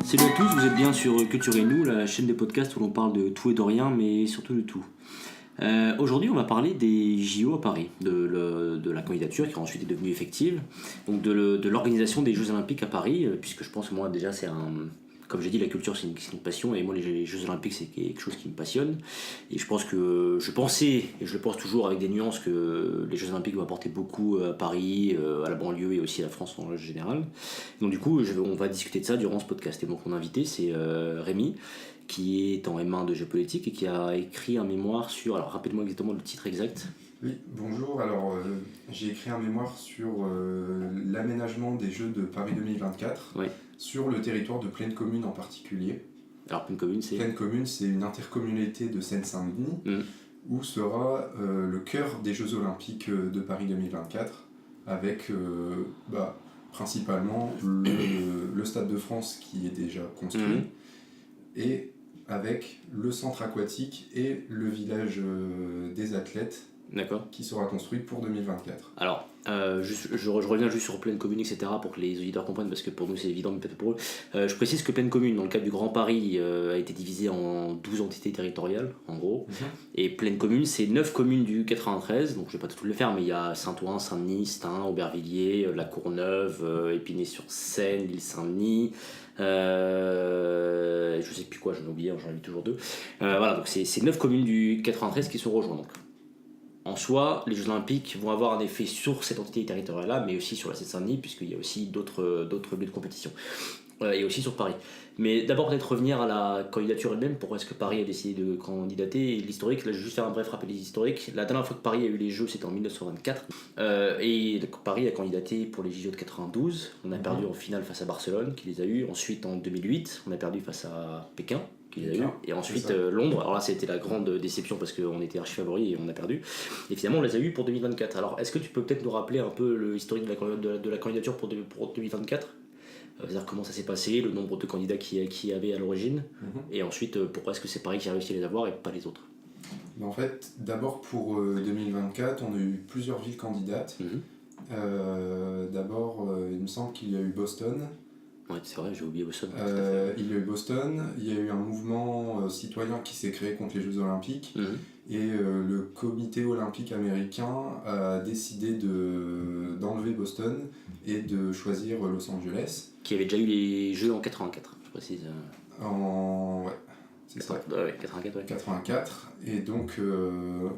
Salut à tous, vous êtes bien sur Culture et Nous, la chaîne des podcasts où l'on parle de tout et de rien, mais surtout de tout. Aujourd'hui, on va parler des JO à Paris, de la candidature qui ensuite est devenue effective, donc de l'organisation des Jeux Olympiques à Paris, puisque je pense que moi déjà c'est comme j'ai dit, la culture c'est une passion, et moi les Jeux Olympiques c'est quelque chose qui me passionne, et je pensais, et je le pense toujours avec des nuances, que les Jeux Olympiques vont apporter beaucoup à Paris, à la banlieue et aussi à la France en général. Donc du coup, on va discuter de ça durant ce podcast, et donc mon invité c'est Rémi, qui est en M1 de géopolitique et qui a écrit un mémoire sur... Alors rappelle-moi exactement le titre exact. Oui, bonjour. Alors, j'ai écrit un mémoire sur l'aménagement des Jeux de Paris 2024, Ouais. sur le territoire de Plaine Commune en particulier. Alors Plaine Commune, c'est... Plaine Commune, c'est une intercommunalité de Seine-Saint-Denis, où sera le cœur des Jeux Olympiques de Paris 2024, avec principalement le Stade de France qui est déjà construit, et avec le centre aquatique et le village des athlètes. D'accord. Qui sera construit pour 2024. Alors, je reviens juste sur Plaine Commune, etc., pour que les auditeurs comprennent, parce que pour nous c'est évident, mais peut-être pour eux. Je précise que Plaine Commune, dans le cadre du Grand Paris, a été divisée en 12 entités territoriales, en gros. Et Plaine Commune, c'est 9 communes du 93, donc je vais pas tout le faire, mais il y a Saint-Ouen, Saint-Denis, Stein, Aubervilliers, La Courneuve, Épinay-sur-Seine, l'Île-Saint-Denis. Je sais plus quoi, j'en ai oublié, j'en ai mis toujours deux. Voilà, donc c'est 9 communes du 93 qui se rejoignent. Donc. En soi, les Jeux Olympiques vont avoir un effet sur cette entité territoriale-là, mais aussi sur la Seine-Saint-Denis, puisqu'il y a aussi d'autres lieux de compétition. Et aussi sur Paris. Mais d'abord, peut-être revenir à la candidature elle-même. Pourquoi est-ce que Paris a décidé de candidater? Et l'historique, là je vais juste faire un bref rappel des historiques. La dernière fois que Paris a eu les Jeux, c'était en 1924. Et Paris a candidaté pour les JO de 92. On a perdu en finale face à Barcelone, qui les a eu. Ensuite, en 2008, on a perdu face à Pékin, qui les a eu. Et ensuite, Londres. Alors là, c'était la grande déception parce qu'on était archi favoris et on a perdu. Et finalement, on les a eu pour 2024. Alors, est-ce que tu peux peut-être nous rappeler un peu l'historique de la candidature pour 2024? C'est-à-dire comment ça s'est passé, le nombre de candidats qu'il y avait à l'origine, et ensuite pourquoi est-ce que c'est Paris qui a réussi à les avoir et pas les autres? En fait, d'abord pour 2024, on a eu plusieurs villes candidates. D'abord, il me semble qu'il y a eu Boston. Ouais, c'est vrai, j'ai oublié Boston. Il y a eu Boston, il y a eu un mouvement citoyen qui s'est créé contre les Jeux Olympiques, et le comité olympique américain a décidé d'enlever Boston et de choisir Los Angeles. Qui avait déjà eu les Jeux en 84, je précise. Ouais, c'est ça. Ouais, 84, ouais. 84, et donc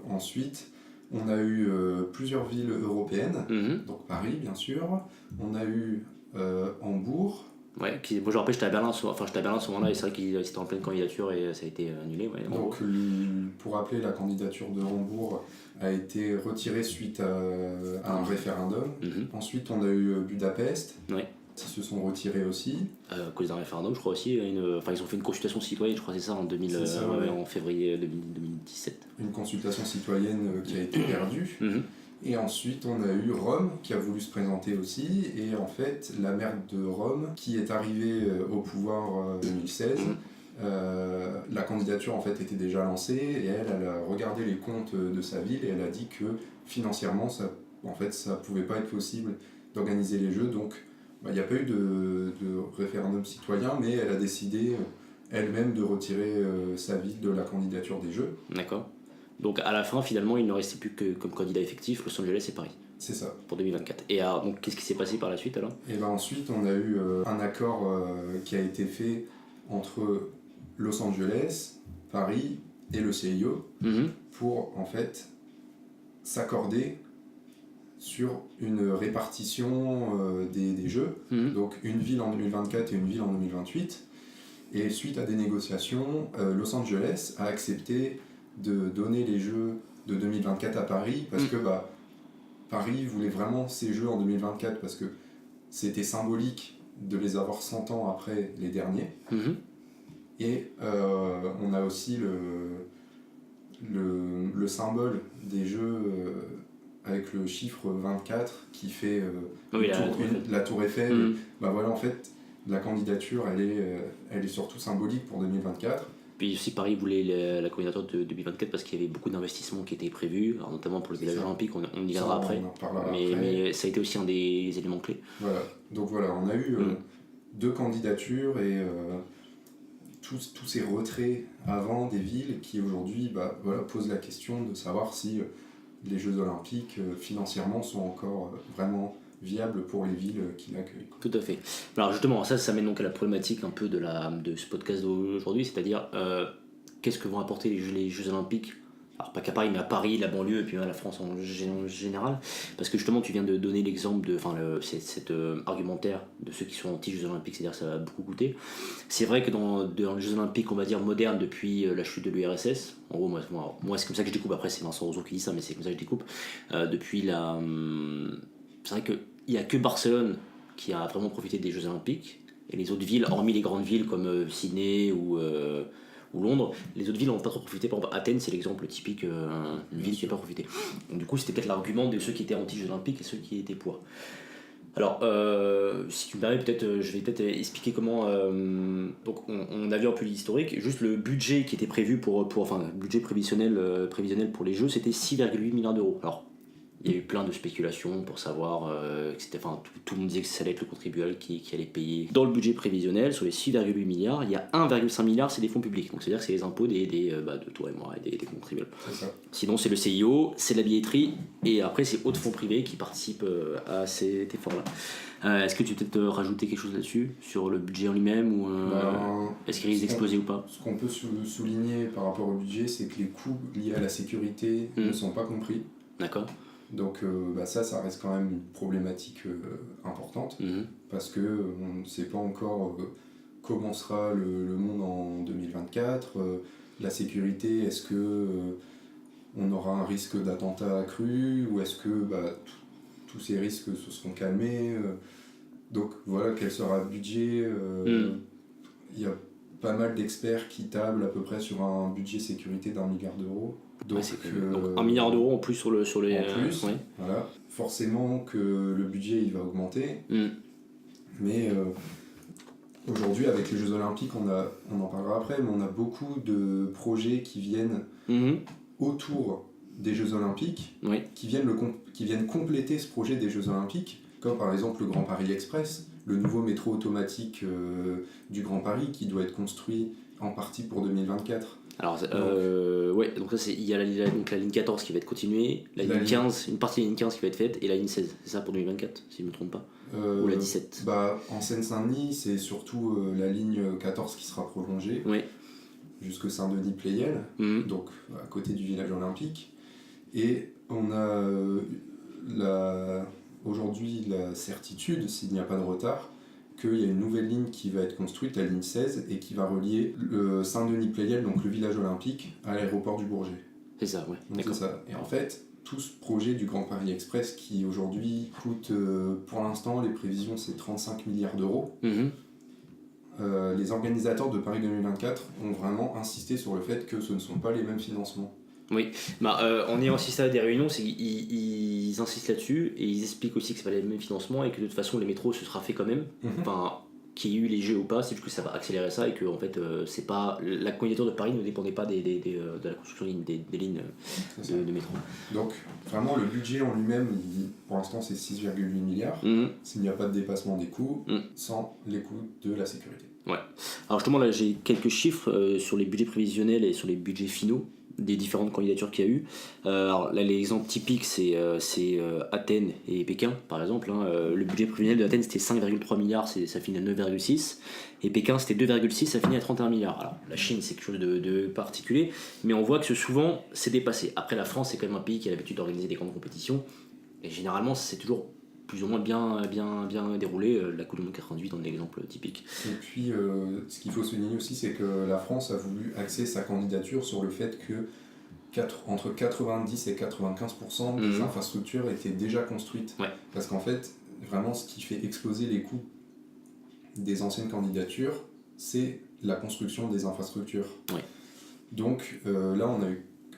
ensuite, on a eu plusieurs villes européennes, donc Paris bien sûr, on a eu Hambourg. Ouais, moi je rappelle, j'étais à Berlin à ce moment-là, et c'est vrai qu'il était en pleine candidature et ça a été annulé. Ouais, donc pour rappeler, la candidature de Hambourg a été retirée suite à un référendum. Ensuite on a eu Budapest, qui se sont retirés aussi. À cause d'un référendum, je crois aussi. Ils ont fait une consultation citoyenne, je crois que c'est ça, en février 2017. Une consultation citoyenne qui a été perdue. Et ensuite, on a eu Rome qui a voulu se présenter aussi. Et en fait, la maire de Rome, qui est arrivée au pouvoir en 2016, la candidature en fait était déjà lancée. Et elle a regardé les comptes de sa ville et elle a dit que financièrement, ça pouvait pas être possible d'organiser les Jeux. Donc, il n'y a pas eu de référendum citoyen, mais elle a décidé elle-même de retirer sa ville de la candidature des Jeux. D'accord. Donc à la fin, finalement, il ne restait plus que comme candidat effectif Los Angeles et Paris. C'est ça. Pour 2024. Et alors, donc, qu'est-ce qui s'est passé par la suite alors? Et ensuite, on a eu un accord qui a été fait entre Los Angeles, Paris et le CIO pour en fait s'accorder sur une répartition des Jeux. Donc une ville en 2024 et une ville en 2028. Et suite à des négociations, Los Angeles a accepté de donner les Jeux de 2024 à Paris parce que Paris voulait vraiment ces Jeux en 2024 parce que c'était symbolique de les avoir 100 ans après les derniers. Et on a aussi le symbole des Jeux avec le chiffre 24 qui fait la tour Eiffel. Voilà, en fait, la candidature, elle est surtout symbolique pour 2024. Puis aussi Paris voulait la candidature de 2024 parce qu'il y avait beaucoup d'investissements qui étaient prévus, alors notamment pour le village olympique, on y viendra après. On en reparlera mais ça a été aussi un des éléments clés. Voilà, donc voilà, on a eu de candidatures et tous ces retraits avant des villes qui aujourd'hui posent la question de savoir si les Jeux Olympiques financièrement sont encore vraiment viables pour les villes qui l'accueillent. Tout à fait. Alors justement, ça mène donc à la problématique un peu de ce podcast d'aujourd'hui, c'est-à-dire qu'est-ce que vont apporter les Jeux Olympiques, alors pas qu'à Paris, mais à Paris, la banlieue, et puis à la France en général, parce que justement tu viens de donner l'exemple de cet argumentaire de ceux qui sont anti-Jeux Olympiques, c'est-à-dire que ça va beaucoup coûter. C'est vrai que dans les Jeux Olympiques, on va dire modernes, depuis la chute de l'URSS, en gros, moi c'est comme ça que je découpe, après c'est Vincent Roseau qui dit ça, mais c'est comme ça que je découpe, depuis la... c'est vrai qu'il n'y a que Barcelone qui a vraiment profité des Jeux Olympiques, et les autres villes, hormis les grandes villes comme Sydney ou Londres, les autres villes n'ont pas trop profité. Par exemple, Athènes, c'est l'exemple typique, une ville qui n'a pas profité. Donc, du coup, c'était peut-être l'argument de ceux qui étaient anti-Jeux Olympiques et ceux qui étaient pour. Alors, si tu me permets, je vais peut-être expliquer comment. Donc, on a vu un peu l'historique. Juste le budget qui était prévu le budget prévisionnel pour les Jeux, c'était 6,8 milliards d'euros. Alors, il y a eu plein de spéculations pour savoir tout le monde disait que ça allait être le contribuable qui allait payer. Dans le budget prévisionnel, sur les 6,8 milliards, il y a 1,5 milliard, c'est des fonds publics. Donc c'est-à-dire que c'est les impôts de toi et moi et des contribuables. C'est ça. Sinon c'est le CIO, c'est la billetterie, et après c'est autres fonds privés qui participent à cet effort-là. Est-ce que tu peux peut-être rajouter quelque chose là-dessus, sur le budget en lui-même, ou est-ce qu'il risque d'exploser ou pas? Ce qu'on peut souligner par rapport au budget, c'est que les coûts liés à la sécurité ne sont pas compris. D'accord. Donc ça reste quand même une problématique importante, parce qu'on ne sait pas encore comment sera le monde en 2024, la sécurité, est-ce que on aura un risque d'attentat accru, ou est-ce que tous ces risques se seront calmés, donc voilà, quel sera le budget. Il y a pas mal d'experts qui tablent à peu près sur un budget sécurité d'1 milliard d'euros. Donc, donc 1 milliard d'euros en plus sur les... En plus, voilà. Forcément que le budget il va augmenter, mais aujourd'hui avec les Jeux Olympiques, on en parlera après, mais on a beaucoup de projets qui viennent autour des Jeux Olympiques, qui viennent compléter ce projet des Jeux Olympiques, comme par exemple le Grand Paris Express, le nouveau métro automatique du Grand Paris qui doit être construit en partie pour 2024. Alors, donc ça, il y a la ligne 14 qui va être continuée, la ligne 15, une partie de la ligne 15 qui va être faite, et la ligne 16, c'est ça pour 2024, si je ne me trompe pas, ou la 17. En Seine-Saint-Denis, c'est surtout la ligne 14 qui sera prolongée jusque Saint-Denis-Pleyel, donc à côté du village olympique. Et on a aujourd'hui la certitude, s'il n'y a pas de retard, qu'il y a une nouvelle ligne qui va être construite, la ligne 16, et qui va relier le Saint-Denis-Pleyel, donc le village olympique, à l'aéroport du Bourget. C'est ça, ouais. Donc c'est ça. Et en fait, tout ce projet du Grand Paris Express, qui aujourd'hui coûte, pour l'instant, les prévisions, c'est 35 milliards d'euros. Les organisateurs de Paris 2024 ont vraiment insisté sur le fait que ce ne sont pas les mêmes financements. Oui, en ayant assisté à des réunions, ils insistent là-dessus, et ils expliquent aussi que c'est pas les mêmes financements, et que de toute façon les métros ce sera fait quand même, qu'il y ait eu les jeux ou pas, c'est juste que ça va accélérer ça, et que en fait c'est pas, la candidature de Paris ne dépendait pas de la construction des lignes de métro. Donc vraiment le budget en lui-même, pour l'instant c'est 6,8 milliards, s'il n'y a pas de dépassement des coûts, sans les coûts de la sécurité. Ouais. Alors justement là j'ai quelques chiffres sur les budgets prévisionnels et sur les budgets finaux des différentes candidatures qu'il y a eu. Alors là l'exemple typique c'est Athènes et Pékin par exemple. Le budget prévisionnel de Athènes c'était 5,3 milliards, ça finit à 9,6, et Pékin c'était 2,6, ça finit à 31 milliards. Alors la Chine c'est quelque chose de particulier, mais on voit que souvent c'est dépassé. Après la France c'est quand même un pays qui a l'habitude d'organiser des grandes compétitions, et généralement c'est toujours plus ou moins bien déroulé. La Coupe du Monde 98 en est l'exemple typique. Et puis ce qu'il faut souligner aussi, c'est que la France a voulu axer sa candidature sur le fait que entre 90 et 95% des infrastructures étaient déjà construites. Parce qu'en fait, vraiment ce qui fait exploser les coûts des anciennes candidatures, c'est la construction des infrastructures. Donc là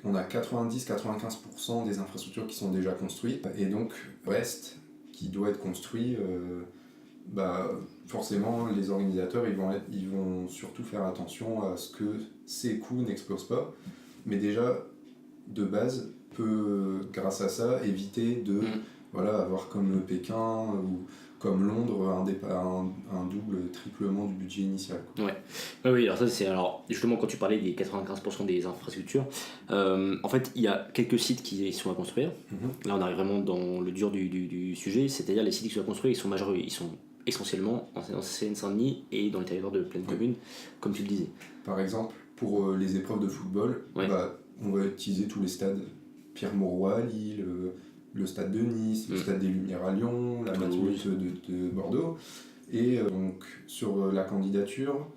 on a 90-95% des infrastructures qui sont déjà construites, et donc le reste qui doit être construit, forcément les organisateurs ils vont surtout faire attention à ce que ces coûts n'explosent pas, mais déjà de base peut grâce à ça éviter de avoir comme Pékin ou comme Londres, un double, triplement du budget initial. Ouais. Oui, alors ça c'est justement quand tu parlais des 95% des infrastructures, en fait il y a quelques sites qui sont à construire. Là on arrive vraiment dans le dur du sujet, c'est-à-dire les sites qui sont à construire, ils sont essentiellement en Seine-Saint-Denis et dans le territoire de pleine commune, comme tu le disais. Par exemple, pour les épreuves de football, on va utiliser tous les stades Pierre-Mauroy à Lille, le stade de Nice, le stade des Lumières à Lyon, la Matmut de Bordeaux. Et donc sur la candidature,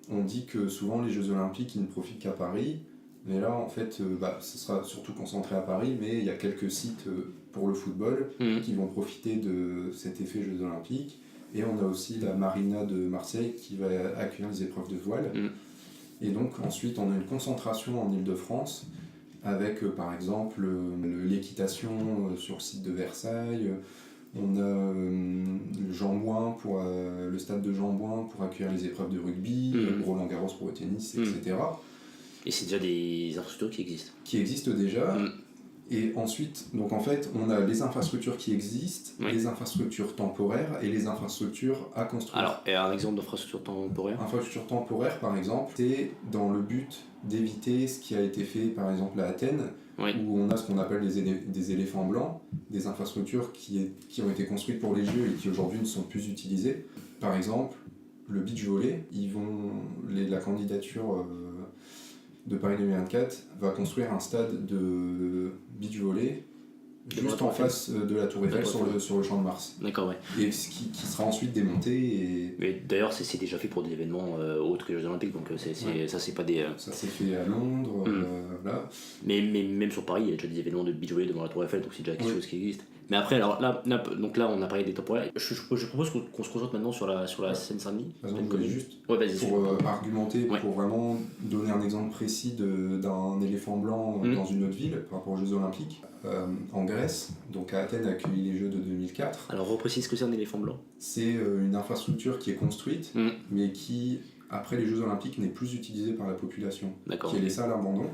on dit que souvent les Jeux Olympiques ils ne profitent qu'à Paris. Mais là en fait, ce sera surtout concentré à Paris, mais il y a quelques sites pour le football qui vont profiter de cet effet Jeux Olympiques. Et on a aussi la Marina de Marseille qui va accueillir les épreuves de voile. Et donc ensuite on a une concentration en Île-de-France avec par exemple l'équitation sur le site de Versailles. On a le stade de Jean-Bouin pour accueillir les épreuves de rugby, Roland-Garros pour le tennis, etc. Et c'est déjà des infrastructures qui existent. Qui existent déjà. Et ensuite, donc en fait, on a les infrastructures qui existent, les infrastructures temporaires et les infrastructures à construire. Alors, et un exemple d'infrastructure temporaire ? Infrastructure temporaire, par exemple, c'est dans le but d'éviter ce qui a été fait, par exemple, à Athènes, où on a ce qu'on appelle des éléphants blancs, des infrastructures qui ont été construites pour les Jeux et qui aujourd'hui ne sont plus utilisées. Par exemple, le beach volley, la candidature de Paris 2024 va construire un stade de beach volley juste en face de la Tour Eiffel sur le Champ de Mars. D'accord, ouais. Et qui sera ensuite démonté. Mais d'ailleurs, c'est déjà fait pour des événements autres que les Jeux Olympiques, donc ça, c'est pas des. Ça s'est fait à Londres, là. Mais même sur Paris, il y a déjà des événements de beach volley devant la Tour Eiffel, donc c'est déjà quelque chose qui existe. Mais après, alors là, on a parlé des temporaires. Je propose qu'on se concentre maintenant sur la Seine-Saint-Denis. Pour argumenter, pour vraiment donner un exemple précis d'un éléphant blanc dans une autre ville par rapport aux Jeux Olympiques. En Grèce, donc à Athènes a accueilli les Jeux de 2004. Alors reprécise ce que c'est un éléphant blanc. C'est une infrastructure qui est construite, mais qui, après les Jeux Olympiques, n'est plus utilisée par la population, qui est laissée à l'abandon.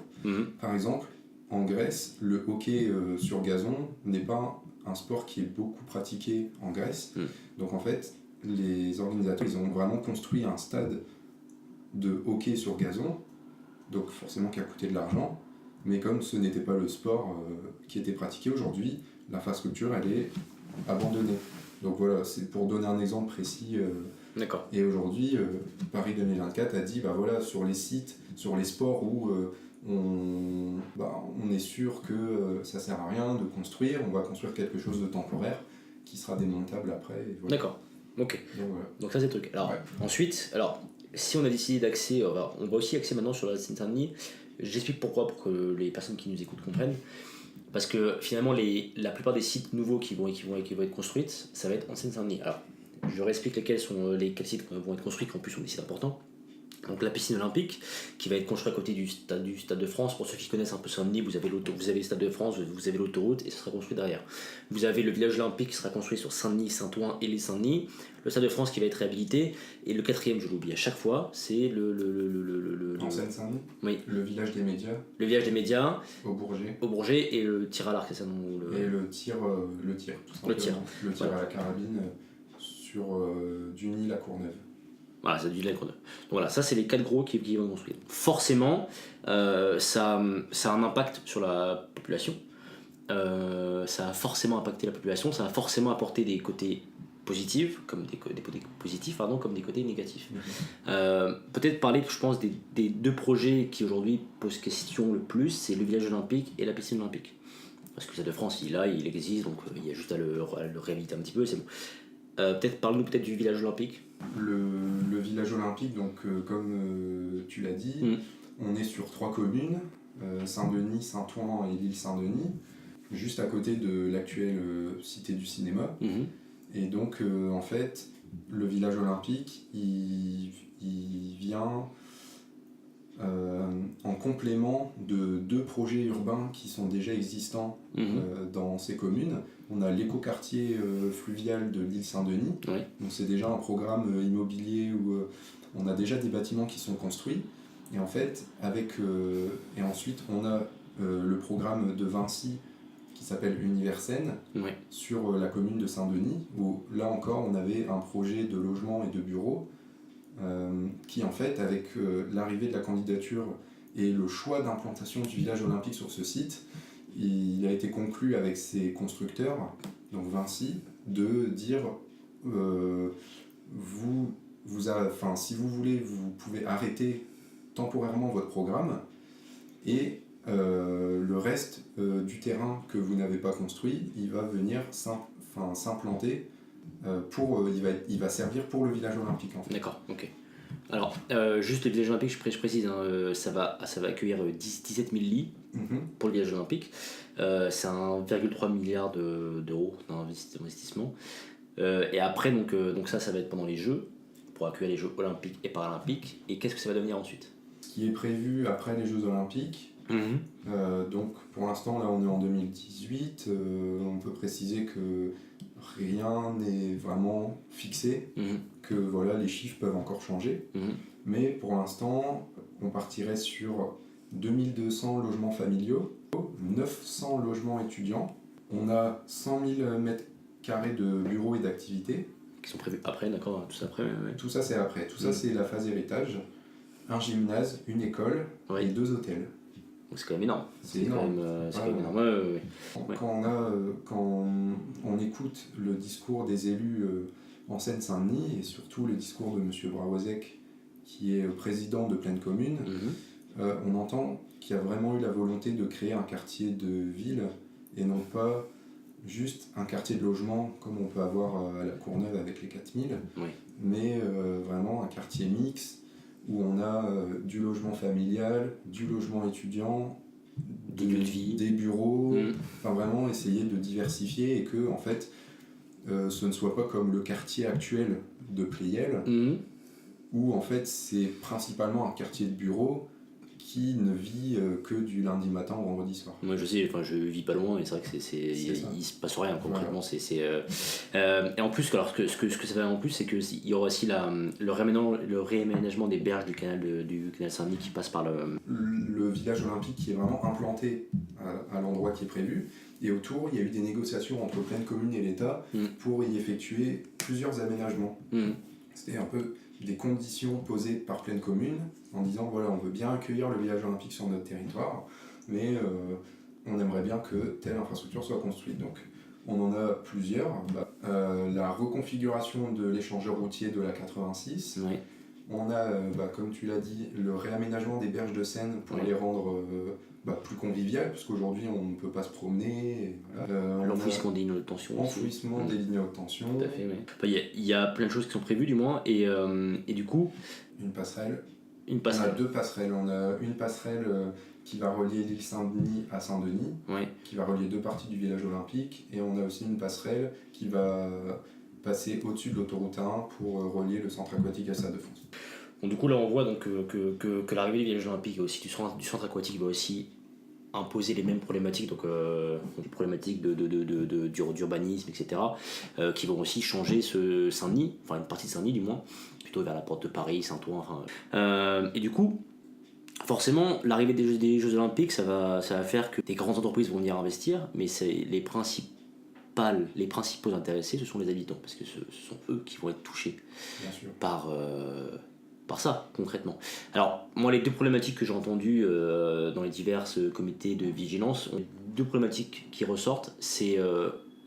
Par exemple, en Grèce, le hockey sur gazon n'est pas un sport qui est beaucoup pratiqué en Grèce. Donc en fait, les organisateurs ils ont vraiment construit un stade de hockey sur gazon, donc forcément qui a coûté de l'argent. Mais comme ce n'était pas le sport qui était pratiqué aujourd'hui, l'infrastructure elle est abandonnée. Donc voilà, c'est pour donner un exemple précis. D'accord. Et aujourd'hui, Paris 2024 a dit, voilà, sur les sites, sur les sports où on est sûr que ça sert à rien de construire, on va construire quelque chose de temporaire qui sera démontable après. Et voilà. D'accord, ok. Donc ça c'est le truc. Alors ensuite, si on a décidé d'axer, on va aussi axer maintenant sur la Seine-Saint-Denis. J'explique pourquoi, pour que les personnes qui nous écoutent comprennent. Parce que finalement, la plupart des sites nouveaux qui vont être construits, ça va être en Seine-Saint-Denis. Alors, je réexplique quels sites vont être construits, qui en plus sont des sites importants. Donc la piscine olympique, qui va être construite à côté du stade de France. Pour ceux qui connaissent un peu Saint-Denis, vous avez le stade de France, vous avez l'autoroute, et ça sera construit derrière. Vous avez le village olympique qui sera construit sur Saint-Denis, Saint-Ouen et les Saint-Denis. Le stade de France qui va être réhabilité. Et le quatrième, je l'oublie à chaque fois, c'est en Seine-Saint-Denis, le village des médias. Le village des médias. Au Bourget. Et le tir à l'arc, c'est ça non Et le tir, tout simplement. Le tir à la carabine sur Duny la Courneuve. Voilà, ça dit la Courneuve. Donc voilà, ça c'est les 4 gros qui vont construire. Forcément, ça a un impact sur la population. Ça a forcément impacté la population. Ça a forcément apporté des côtés positifs, comme des côtés positifs, comme des côtés négatifs. Peut-être parler, je pense, des 2 projets qui aujourd'hui posent question le plus, c'est le village olympique et la piscine olympique. Parce que le Stade de France, il existe, donc il y a juste à le réhabiliter un petit peu, c'est bon. Parle-nous du village olympique. Le village olympique, donc comme tu l'as dit, on est sur 3 communes, Saint-Denis, Saint-Ouen et l'île Saint-Denis, juste à côté de l'actuelle Cité du Cinéma. Et donc en fait, le village olympique, il vient en complément de 2 projets urbains qui sont déjà existants dans ces communes. On a l'écoquartier fluvial de l'île Saint-Denis, donc c'est déjà un programme immobilier où on a déjà des bâtiments qui sont construits. Et en fait, et ensuite on a le programme de Vinci qui s'appelle Universen, sur la commune de Saint-Denis, où là encore on avait un projet de logement et de bureaux qui en fait, avec l'arrivée de la candidature et le choix d'implantation du village olympique sur ce site, il a été conclu avec ces constructeurs, donc Vinci, de dire si vous voulez, vous pouvez arrêter temporairement votre programme et le reste du terrain que vous n'avez pas construit, il va venir s'implanter il va servir pour le village olympique en fait. D'accord, ok. Alors, juste le village olympique, je précise, ça va accueillir 17 000 lits pour le village olympique. C'est 1,3 milliard d'euros d'investissement. Et après, donc ça va être pendant les Jeux, pour accueillir les Jeux olympiques et paralympiques. Et qu'est-ce que ça va devenir ensuite ? Ce qui est prévu après les Jeux olympiques, donc pour l'instant, là on est en 2018, on peut préciser que rien n'est vraiment fixé, que voilà, les chiffres peuvent encore changer, mais pour l'instant, on partirait sur 2200 logements familiaux, 900 logements étudiants, on a 100 000 mètres carrés de bureaux et d'activités. Qui sont prévus après, d'accord, tout ça après. Ouais. Tout ça c'est après, tout ça c'est la phase héritage, un gymnase, une école et 2 hôtels. Donc c'est quand même énorme. C'est énorme. C'est quand même énorme. Quand on écoute le discours des élus en Seine-Saint-Denis, et surtout le discours de M. Brauwezek, qui est président de Pleine Commune, on entend qu'il y a vraiment eu la volonté de créer un quartier de ville, et non pas juste un quartier de logement comme on peut avoir à la Courneuve avec les 4000, mais vraiment un quartier mixte, où on a du logement familial, du logement étudiant, des bureaux, enfin vraiment essayer de diversifier et que en fait ce ne soit pas comme le quartier actuel de Pleyel, où en fait c'est principalement un quartier de bureaux qui ne vit que du lundi matin au vendredi soir. Moi je sais, je vis pas loin et c'est vrai que il se passe rien concrètement. Voilà. Et en plus, alors, ce que ça fait en plus, c'est qu'il y aura aussi le réaménagement des berges du canal Saint-Denis qui passe par le village olympique qui est vraiment implanté à l'endroit qui est prévu. Et autour, il y a eu des négociations entre Pleine Commune et l'État pour y effectuer plusieurs aménagements. C'était un peu des conditions posées par Pleine Commune en disant voilà, on veut bien accueillir le village olympique sur notre territoire, mais on aimerait bien que telle infrastructure soit construite. Donc on en a plusieurs. La reconfiguration de l'échangeur routier de la 86. On a, comme tu l'as dit, le réaménagement des berges de Seine pour les rendre plus conviviales, parce qu'aujourd'hui on ne peut pas se promener. L'enfouissement des lignes de tension. L'enfouissement des lignes de tension. Tout à fait, il y a plein de choses qui sont prévues du moins, et du coup... Une passerelle. On a 2 passerelles. On a une passerelle qui va relier l'île Saint-Denis à Saint-Denis, qui va relier 2 parties du village olympique, et on a aussi une passerelle qui va passer au-dessus de l'autoroute 1 pour relier le centre aquatique à Stade de France. Donc, du coup là on voit donc, que l'arrivée du village olympique et aussi du centre aquatique va aussi imposer les mêmes problématiques, donc des problématiques d'urbanisme, etc., qui vont aussi changer ce Saint-Denis, enfin une partie de Saint-Denis du moins, plutôt vers la porte de Paris, Saint-Ouen, et du coup forcément l'arrivée des Jeux olympiques ça va faire que des grandes entreprises vont venir investir, mais c'est les principaux intéressés, ce sont les habitants, parce que ce sont eux qui vont être touchés par ça, concrètement. Alors, moi, les 2 problématiques que j'ai entendues dans les divers comités de vigilance, 2 problématiques qui ressortent, c'est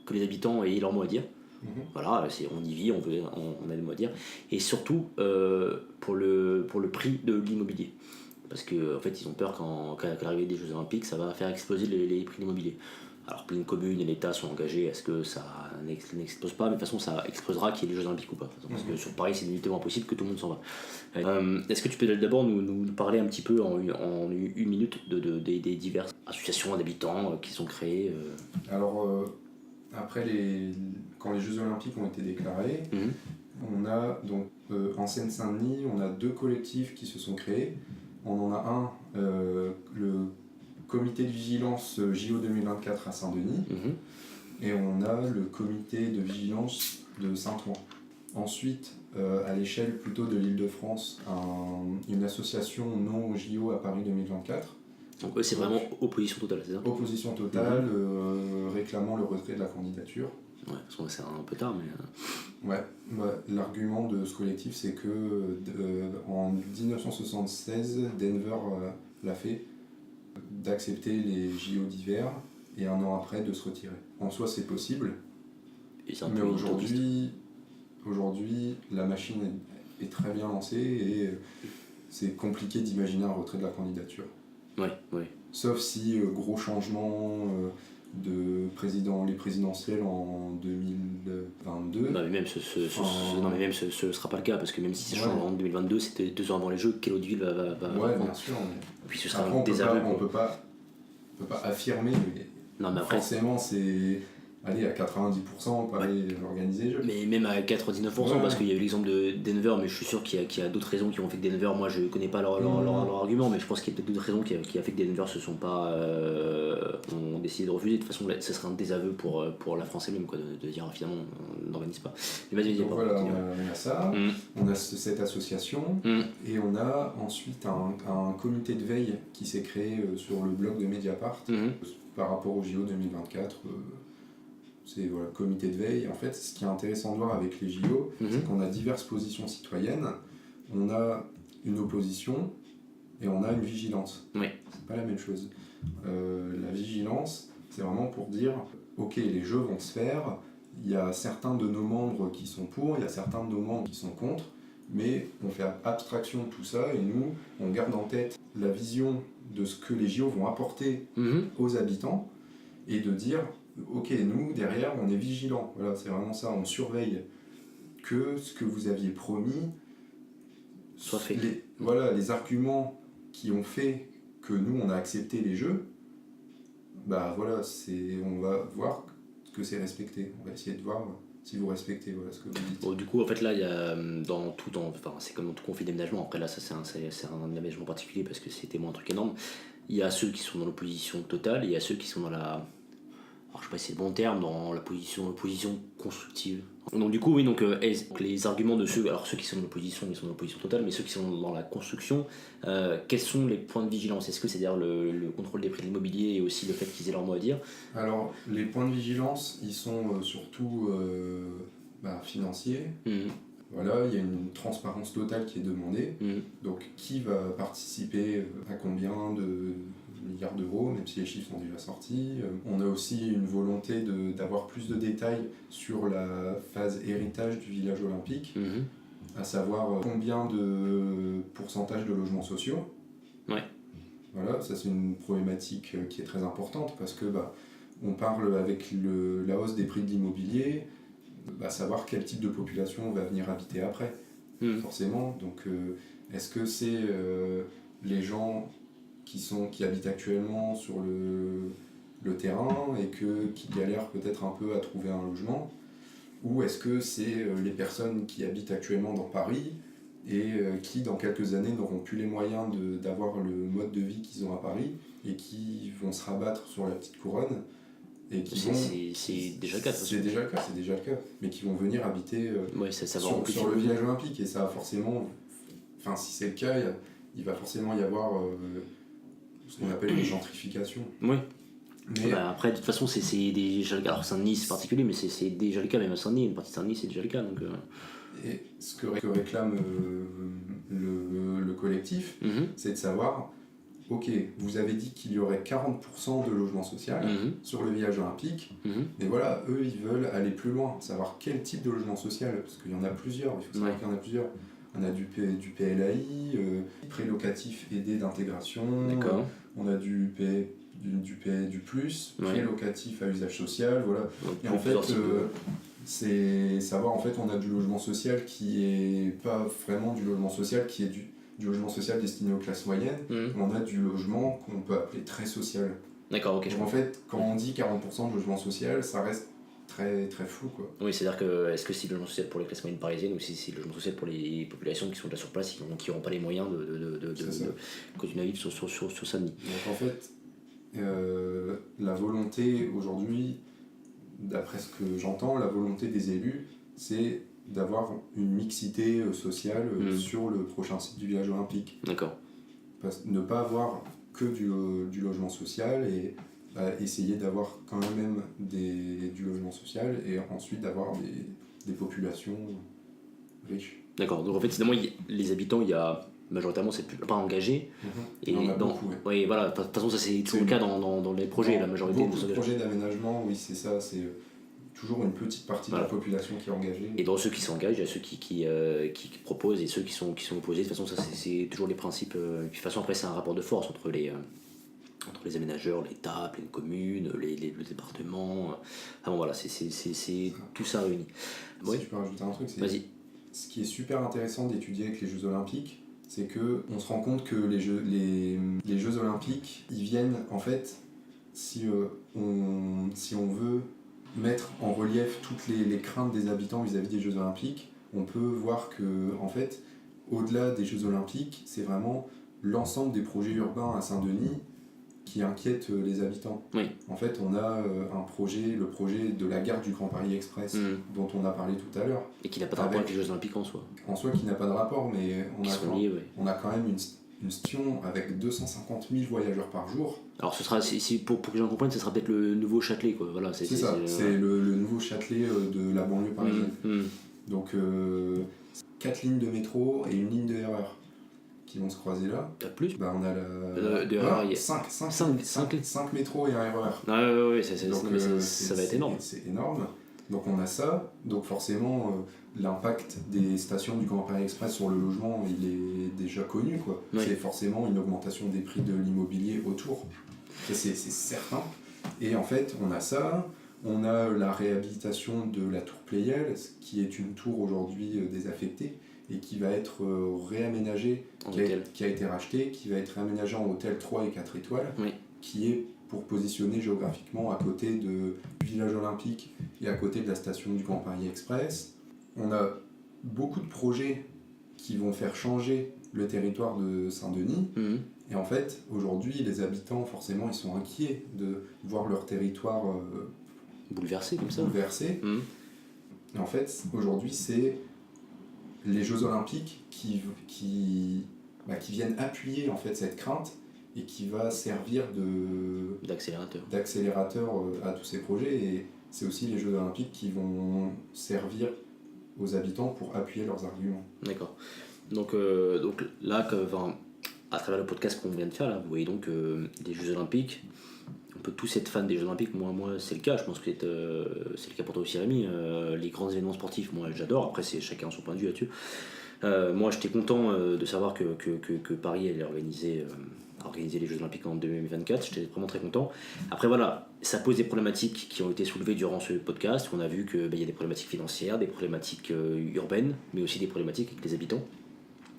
que les habitants aient leur mot à dire. Voilà, on y vit, on a le mot à dire. Et surtout, pour le prix de l'immobilier. Parce qu'en fait, ils ont peur qu'à l'arrivée des Jeux Olympiques, ça va faire exploser les prix de l'immobilier. Alors, Pleine Commune et l'État sont engagés à ce que ça n'explose pas, mais de toute façon, ça explosera qu'il y ait les Jeux Olympiques ou pas. Parce que sur Paris, c'est évidemment impossible que tout le monde s'en va. Est-ce que tu peux d'abord nous parler un petit peu en une minute des diverses associations d'habitants qui sont créées Alors, après, quand les Jeux Olympiques ont été déclarés, on a donc en Seine-Saint-Denis, on a 2 collectifs qui se sont créés. On en a un, le comité de vigilance JO 2024 à Saint-Denis, et on a le comité de vigilance de Saint-Ouen. Ensuite, à l'échelle plutôt de l'Île-de-France, une association non au JO à Paris 2024, Donc eux, c'est vraiment opposition totale, c'est ça? Opposition totale, réclamant le retrait de la candidature. Ouais, parce que c'est un peu tard, mais... Ouais, l'argument de ce collectif, c'est que en 1976, Denver l'a fait, d'accepter les JO d'hiver et un an après de se retirer. En soi, c'est possible, mais aujourd'hui, la machine est très bien lancée et c'est compliqué d'imaginer un retrait de la candidature. Ouais. Sauf si gros changement de les présidentielles en 2022. Non mais même ce sera pas le cas, parce que même si ça change en 2022, c'était 2 ans avant les Jeux, quelle autre ville va ouais, bien sûr. Puis ce sera après, un désaveu. On peut pas affirmer, mais, non, mais après, forcément c'est aller à 90% pas aller organiser les Jeux. Mais même à 99%, parce qu'il y a eu l'exemple de Denver, mais je suis sûr qu'il y a d'autres raisons qui ont fait que Denver, moi je connais pas leur argument, mais je pense qu'il y a peut-être d'autres raisons qui a fait que Denver ont décidé de refuser. De toute façon, ce serait un désaveu pour la France elle-même, quoi, de dire finalement on n'organise pas. Mais vas-y, donc voilà, on a ça, on a cette association, et on a ensuite un comité de veille qui s'est créé sur le blog de Mediapart par rapport au JO 2024. C'est comité de veille. En fait, ce qui est intéressant de voir avec les JO, c'est qu'on a diverses positions citoyennes. On a une opposition et on a une vigilance. Oui. C'est pas la même chose. La vigilance, c'est vraiment pour dire, ok, les Jeux vont se faire, il y a certains de nos membres qui sont pour, il y a certains de nos membres qui sont contre, mais on fait abstraction de tout ça et nous, on garde en tête la vision de ce que les JO vont apporter aux habitants et de dire, ok, nous, derrière, on est vigilants. Voilà, c'est vraiment ça, on surveille que ce que vous aviez promis soit fait. Les arguments qui ont fait que nous, on a accepté les Jeux, on va voir que c'est respecté. On va essayer de voir si vous respectez ce que vous dites. Bon, du coup, en fait, là, il y a c'est comme dans tout conflit d'aménagement. Après, là, ça, c'est un aménagement particulier parce que c'était moins un truc énorme. Il y a ceux qui sont dans l'opposition totale et il y a ceux qui sont dans la... Alors, je sais pas si c'est le bon terme, dans l'opposition constructive. Donc, du coup, oui, les arguments de ceux qui sont dans l'opposition, ils sont dans l'opposition totale, mais ceux qui sont dans la construction, quels sont les points de vigilance? Est-ce que c'est d'ailleurs le contrôle des prix de l'immobilier et aussi le fait qu'ils aient leur mot à dire? Alors, les points de vigilance, ils sont surtout financiers. Voilà, il y a une transparence totale qui est demandée. Donc, qui va participer à combien de milliards d'euros, même si les chiffres sont déjà sortis. On a aussi une volonté d'avoir plus de détails sur la phase héritage du village olympique, à savoir combien de pourcentage de logements sociaux. Ouais. Voilà, ça c'est une problématique qui est très importante parce que on parle avec la hausse des prix de l'immobilier, savoir quel type de population va venir habiter après, forcément. Donc est-ce que c'est les gens qui habitent actuellement sur le terrain et qui galèrent peut-être un peu à trouver un logement, ou est-ce que c'est les personnes qui habitent actuellement dans Paris et qui dans quelques années n'auront plus les moyens d'avoir le mode de vie qu'ils ont à Paris et qui vont se rabattre sur la petite couronne et c'est déjà le cas. C'est déjà le cas, mais qui vont venir habiter sur le village olympique, et ça a forcément, si c'est le cas, il va forcément y avoir ce qu'on appelle une gentrification. Oui. Mais après, de toute façon, c'est déjà le cas. Alors Saint-Denis c'est particulier, mais c'est déjà le cas, même à Saint-Denis, une partie de Saint-Denis c'est déjà le cas. Donc, Et ce que réclame le collectif, c'est de savoir, ok, vous avez dit qu'il y aurait 40% de logement social sur le village olympique, mais voilà, eux ils veulent aller plus loin, savoir quel type de logement social, parce qu'il y en a plusieurs, il faut savoir qu'il y en a plusieurs. On a du PLAI, prêt locatif aidé d'intégration. D'accord. On a du plus, prêt locatif à usage social, voilà. Et en fait, c'est savoir, en fait, on a du logement social qui est pas vraiment du logement social, qui est du logement social destiné aux classes moyennes. On a du logement qu'on peut appeler très social. D'accord, ok. Donc en fait, quand on dit 40% de logement social, ça reste très, très flou, quoi. Oui, c'est-à-dire que est-ce que c'est le logement social pour les classes moyennes parisiennes ou si c'est le logement social pour les populations qui sont déjà sur place, qui n'auront pas les moyens de continuer à vivre sur Saint-Denis. Donc en fait, la volonté aujourd'hui, d'après ce que j'entends, la volonté des élus, c'est d'avoir une mixité sociale sur le prochain site du village olympique. D'accord. Ne pas avoir que du logement social et essayer d'avoir quand même du logement social et ensuite d'avoir des populations riches. D'accord, donc en fait, finalement, les habitants, majoritairement, c'est pas engagé. Et il y en a beaucoup, ouais. Oui, voilà, de toute façon, ça c'est toujours le cas dans les projets, la majorité. Beaucoup de projets d'aménagement, oui, c'est ça, c'est toujours une petite partie de la population qui est engagée. Et dans ceux qui s'engagent, il y a ceux qui proposent et ceux qui sont opposés. De toute façon, ça c'est toujours les principes. Et puis de toute façon, après, c'est un rapport de force entre les aménageurs, l'État, les communes, le département. Enfin bon, voilà, c'est tout ça réuni. Si je peux rajouter un truc, Vas-y. Ce qui est super intéressant d'étudier avec les Jeux Olympiques, c'est qu'on se rend compte que les Jeux Olympiques, ils viennent, en fait, si on veut mettre en relief toutes les craintes des habitants vis-à-vis des Jeux Olympiques, on peut voir que, en fait, au-delà des Jeux Olympiques, c'est vraiment l'ensemble des projets urbains à Saint-Denis qui inquiètent les habitants. Oui. En fait, on a le projet de la gare du Grand Paris Express, dont on a parlé tout à l'heure. Et qui n'a pas de rapport avec les Jeux Olympiques en soi. En soi, qui n'a pas de rapport, mais on a quand même une station avec 250 000 voyageurs par jour. Alors ce sera, pour que j'en comprenne, ce sera peut-être le nouveau Châtelet, quoi. Voilà, c'est le nouveau Châtelet de la banlieue parisienne. Donc 4 lignes de métro et une ligne de RER qui vont se croiser là. Plus on a 5 métros et un RER. Ouais, ça va être énorme. C'est énorme. Donc on a ça, donc forcément l'impact des stations du Grand Paris Express sur le logement, il est déjà connu, quoi. Oui. C'est forcément une augmentation des prix de l'immobilier autour. C'est certain. Et en fait, on a ça, on a la réhabilitation de la tour Pleyel, qui est une tour aujourd'hui désaffectée et qui va être réaménagée, qui a été rachetée, qui va être réaménagée en hôtel 3 et 4 étoiles, oui. Qui est pour positionner géographiquement à côté du village olympique et à côté de la station du Grand Paris Express. On a beaucoup de projets qui vont faire changer le territoire de Saint-Denis. Et en fait, aujourd'hui, les habitants, forcément, ils sont inquiets de voir leur territoire bouleversé comme ça. Et en fait, aujourd'hui, c'est les Jeux Olympiques qui viennent appuyer en fait cette crainte et qui va servir d'accélérateur à tous ces projets. Et c'est aussi les Jeux Olympiques qui vont servir aux habitants pour appuyer leurs arguments. D'accord. Donc là, à travers le podcast qu'on vient de faire, là, vous voyez donc les Jeux Olympiques. On peut tous être fans des Jeux Olympiques. Moi c'est le cas. Je pense que c'est le cas pour toi aussi, Rémi. Les grands événements sportifs, moi j'adore. Après, c'est chacun son point de vue là-dessus. Moi, j'étais content de savoir que Paris allait organiser les Jeux Olympiques en 2024. J'étais vraiment très content. Après, voilà, ça pose des problématiques qui ont été soulevées durant ce podcast. On a vu qu'il y a des problématiques financières, des problématiques urbaines, mais aussi des problématiques avec les habitants.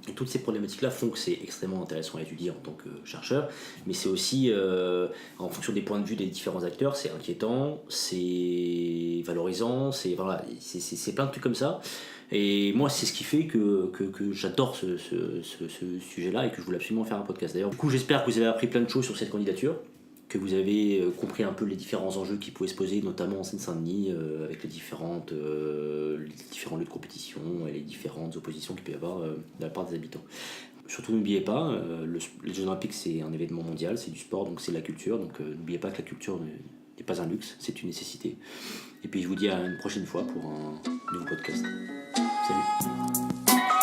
Et toutes ces problématiques-là font que c'est extrêmement intéressant à étudier en tant que chercheur, mais c'est aussi, en fonction des points de vue des différents acteurs, c'est inquiétant, c'est valorisant, c'est plein de trucs comme ça. Et moi, c'est ce qui fait que j'adore ce sujet-là et que je voulais absolument faire un podcast. D'ailleurs, du coup, j'espère que vous avez appris plein de choses sur cette candidature, que vous avez compris un peu les différents enjeux qui pouvaient se poser, notamment en Seine-Saint-Denis, avec les différents lieux de compétition et les différentes oppositions qu'il peut y avoir de la part des habitants. Surtout, n'oubliez pas, les Jeux Olympiques, c'est un événement mondial, c'est du sport, donc c'est de la culture. Donc n'oubliez pas que la culture n'est pas un luxe, c'est une nécessité. Et puis je vous dis à une prochaine fois pour un nouveau podcast. Salut.